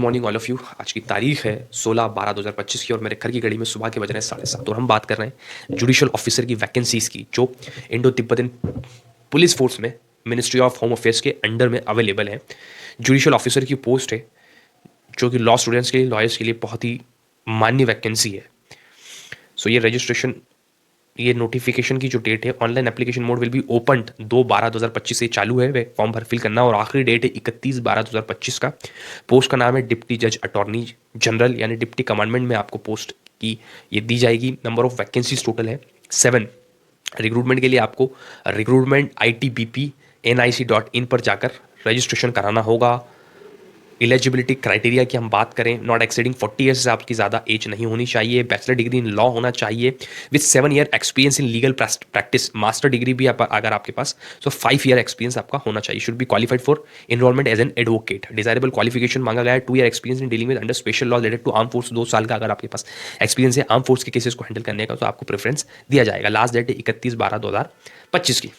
Morning all of you. आज की तारीख है 16/12/2025 की और मेरे घर की घड़ी में सुबह के बज रहे हैं 7:30 और हम बात कर रहे हैं जुडिशियल ऑफिसर की वैकेंसीज की जो इंडो तिब्बतन पुलिस फोर्स में मिनिस्ट्री ऑफ होम अफेयर्स के अंडर में अवेलेबल है। जुडिशियल ऑफिसर की पोस्ट है जो कि लॉ स्टूडेंट्स के लिए, लॉयर्स के लिए बहुत ही मान्य वैकेंसी है। सो ये रजिस्ट्रेशन, ये नोटिफिकेशन की जो डेट है, online application mode will be open 2/12/2025 से चालू है वे फॉर्म भर फिल करना और आखिरी डेट है 31/12/2025 का। पोस्ट का नाम है डिप्टी जज अटॉर्नी जनरल यानी डिप्टी कमांडमेंट में आपको पोस्ट की ये दी जाएगी। नंबर ऑफ वैकेंसीज टोटल है 7। रिक्रूटमेंट के लिए आपको रिक्रूटमेंट ITBP.nic.in पर जाकर रजिस्ट्रेशन कराना होगा। एलिजिबिलिटी क्राइटेरिया की हम बात करें, नॉट एक्सीडिंग 40 ईयर्स से आपकी ज़्यादा एज नहीं होनी चाहिए, बैचलर डिग्री इन लॉ होना चाहिए with 7 year experience in legal practice, master degree भी अगर आपके पास, सो 5 ईयर एक्सपीरियंस आपका होना चाहिए। Should be qualified for enrolment as an advocate. Desirable qualification मांगा गया है 2 year experience in dealing with under special law related to arm force. 2 साल का अगर आपके पास एक्सपीरियंस है आर्म फोर्स के केसेस को हैंडल करने का तो आपको प्रेफरेंस दिया जाएगा। लास्ट डेट है 31/12/2025 की।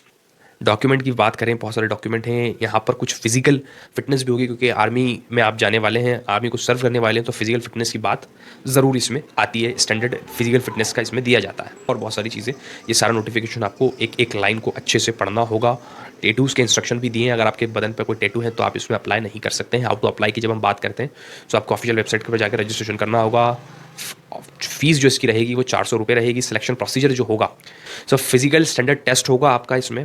डॉक्यूमेंट की बात करें, बहुत सारे डॉक्यूमेंट हैं यहाँ पर। कुछ फिजिकल फिटनेस भी होगी क्योंकि आर्मी में आप जाने वाले हैं, आर्मी को सर्व करने वाले हैं, तो फिजिकल फिटनेस की बात ज़रूर इसमें आती है। स्टैंडर्ड फिजिकल फिटनेस का इसमें दिया जाता है और बहुत सारी चीज़ें। ये सारा नोटिफिकेशन आपको एक एक लाइन को अच्छे से पढ़ना होगा। टेटूज़ के इंस्ट्रक्शन भी दिए हैं, अगर आपके बदन पर कोई टेटू है तो आप इसमें अप्लाई नहीं कर सकते हैं। हाउ टू अप्लाई की जब हम बात करते हैं तो आपको ऑफिशियल वेबसाइट पर जाकर रजिस्ट्रेशन करना होगा। फीस जो इसकी रहेगी वो 400 रुपये रहेगी। सिलेक्शन प्रोसीजर जो होगा, सो फिजिकल स्टैंडर्ड टेस्ट होगा आपका इसमें।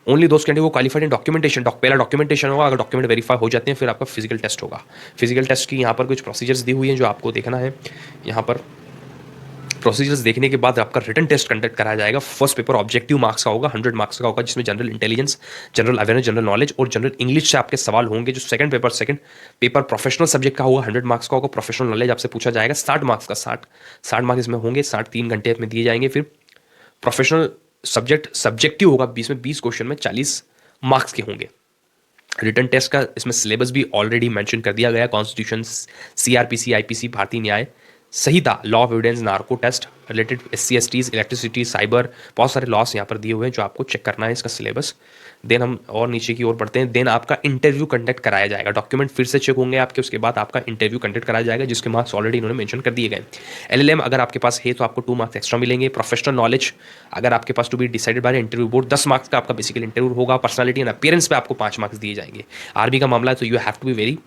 ओनली दोस्त कैंडिडेट वो क्वालिफाइड इन डॉक्यूमेंटेशन, पहला डॉक्यूमेंटेशन होगा, अगर डॉक्यूमेंट वेरीफाई हो जाते हैं फिर आपका फिजिकल टेस्ट होगा। फिजिकल टेस्ट की यहाँ पर कुछ प्रोसीजर्स दी हुई हैं जो आपको देखना है। यहाँ पर प्रोसीजर्स देखने के बाद आपका रिटन टेस्ट कंडक्ट कराया जाएगा। फर्स्ट पेपर ऑब्जेक्टिव मार्क्स का होगा, 100 मार्क्स का होगा, जिसमें general intelligence, general awareness, general knowledge और जनरल इंग्लिश से आपके सवाल होंगे। जो सेकंड पेपर प्रोफेशनल सब्जेक्ट का होगा, 100 मार्क्स का होगा। प्रोफेशनल नॉलेज आपसे पूछा जाएगा 60 मार्क्स का, 60 मार्क्स इसमें होंगे, 3 घंटे में दिए जाएंगे। फिर प्रोफेशनल सब्जेक्टिव होगा, 20 क्वेश्चन में 40 मार्क्स के होंगे। रिटन टेस्ट का इसमें सिलेबस भी ऑलरेडी मेंशन कर दिया गया। Constitution, CRPC, IPC, Bharatiya Nyaya Sanhita, law of evidence, narco test related, SC/STs, electricity, cyber, बहुत सारे लॉस यहाँ पर दिए हुए हैं जो आपको चेक करना है इसका सिलेबस। देन हम और नीचे की ओर बढ़ते हैं। देन आपका इंटरव्यू कंडक्ट कराया जाएगा। डॉक्यूमेंट फिर से चेक होंगे आपके, उसके बाद आपका इंटरव्यू कंडक्ट कराया जाएगा जिसके मार्क्स ऑलरेडी इन्होंने मेंशन कर दिए गए। LLM अगर आपके पास है तो आपको 2 मार्क्स एक्स्ट्रा मिलेंगे। प्रोफेशनल नॉलेज अगर आपके पास to be decided by interview board, 10 marks का आपका बेसिकल इंटरव्यू होगा। पर्सनालिटी एंड अपीयरेंस पे आपको 5 मार्क्स दिए जाएंगे। आर्मी का मामला है तो you have to be very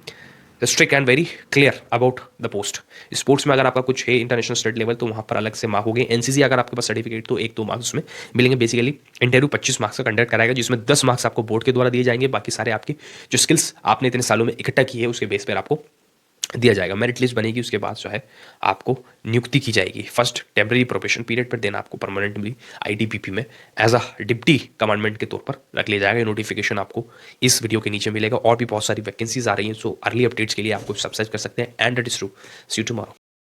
strict and very clear about the post. Sports में अगर आपका कुछ है इंटरनेशनल स्टेट लेवल तो वहाँ पर अलग से मार्क होंगे। NCC अगर आपके पास सर्टिफिकेट तो 1-2 मार्क्स उसमें मिलेंगे। बेसिकली इंटरव्यू 25 मार्क्स का कंडक्ट कराएगा जिसमें 10 मार्क्स आपको बोर्ड के द्वारा दिए जाएंगे। बाकी सारे आपकी जो स्किल्स आपने इतने सालों में इकट्ठा की है उसके बेस पर आपको दिया जाएगा। मेरिट लिस्ट बनेगी, उसके बाद जो है आपको नियुक्ति की जाएगी। फर्स्ट टेम्पररी प्रोबेशन पीरियड पर, देन आपको परमानेंटली ITBP में एज अ डिप्टी कमांडमेंट के तौर पर रख लिया जाएगा। नोटिफिकेशन आपको इस वीडियो के नीचे मिलेगा। और भी बहुत सारी वैकेंसीज आ रही हैं, सो अर्ली अपडेट्स के लिए आपको सब्सक्राइब कर सकते हैं। And it is true, see you tomorrow.